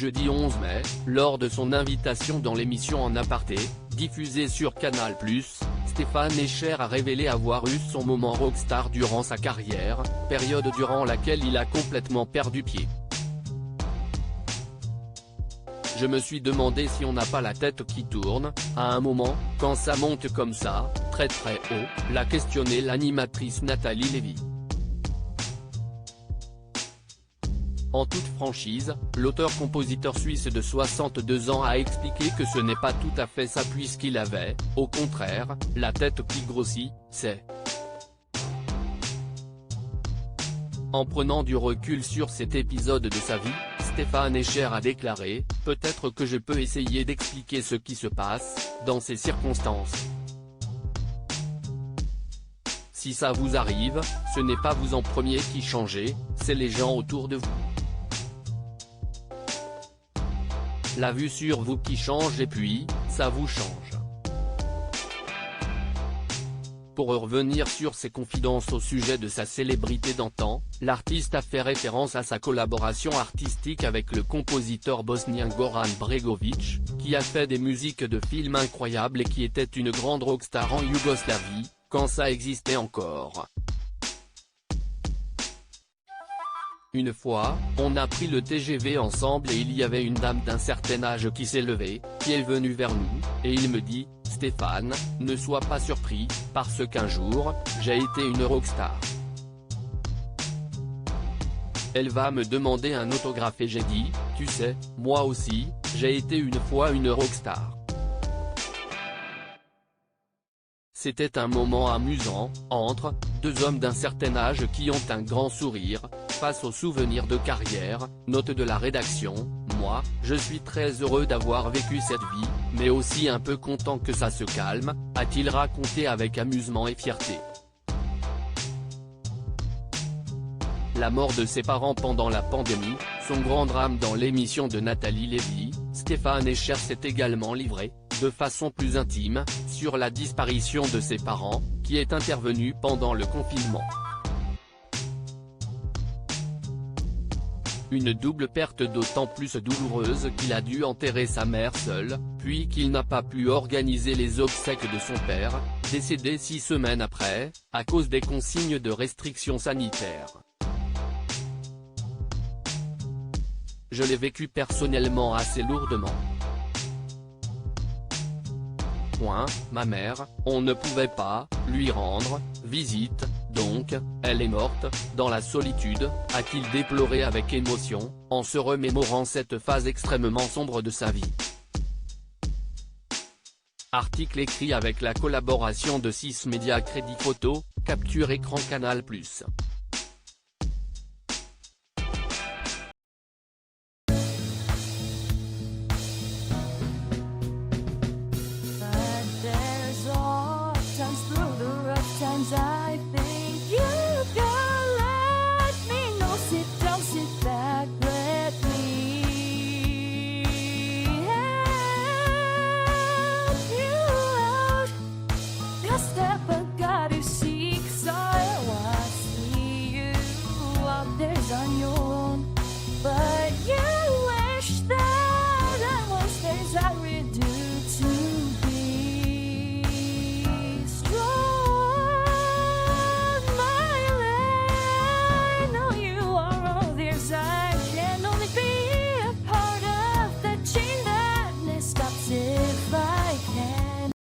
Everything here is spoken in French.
jeudi 11 mai, lors de son invitation dans l'émission En Aparté, diffusée sur Canal+, Stéphane Escher a révélé avoir eu son moment rockstar durant sa carrière, période durant laquelle il a complètement perdu pied. Je me suis demandé si on n'a pas la tête qui tourne, à un moment, quand ça monte comme ça, très haut, l'a questionné l'animatrice Nathalie Lévy. En toute franchise, l'auteur-compositeur suisse de 62 ans a expliqué que ce n'est pas tout à fait ça puisqu'il avait, au contraire, la tête qui grossit, c'est. En prenant du recul sur cet épisode de sa vie, Stéphane Escher a déclaré « Peut-être que je peux essayer d'expliquer ce qui se passe, dans ces circonstances. Si ça vous arrive, ce n'est pas vous en premier qui changez, c'est les gens autour de vous. La vue sur vous qui change et puis, ça vous change. » Pour revenir sur ses confidences au sujet de sa célébrité d'antan, l'artiste a fait référence à sa collaboration artistique avec le compositeur bosnien Goran Bregović, qui a fait des musiques de films incroyables et qui était une grande rockstar en Yougoslavie, quand ça existait encore. Une fois, on a pris le TGV ensemble et il y avait une dame d'un certain âge qui s'est levée, qui est venue vers nous, et il me dit « Stéphane, ne sois pas surpris, parce qu'un jour, j'ai été une rockstar. » Elle va me demander un autographe et j'ai dit « Tu sais, moi aussi, j'ai été une fois une rockstar. » C'était un moment amusant, entre deux hommes d'un certain âge qui ont un grand sourire, face aux souvenirs de carrière, note de la rédaction. Moi, je suis très heureux d'avoir vécu cette vie, mais aussi un peu content que ça se calme, a-t-il raconté avec amusement et fierté. La mort de ses parents pendant la pandémie, son grand drame dans l'émission de Nathalie Lévy, Stéphane Escher s'est également livré, de façon plus intime, sur la disparition de ses parents, qui est intervenue pendant le confinement. Une double perte d'autant plus douloureuse qu'il a dû enterrer sa mère seule, puis qu'il n'a pas pu organiser les obsèques de son père, décédé 6 semaines après, à cause des consignes de restrictions sanitaires. Je l'ai vécu personnellement assez lourdement. Ma mère, on ne pouvait pas lui rendre visite, donc, elle est morte, dans la solitude, a-t-il déploré avec émotion, en se remémorant cette phase extrêmement sombre de sa vie. Article écrit avec la collaboration de 6 médias Crédit Photo, Capture Écran Canal+. I've been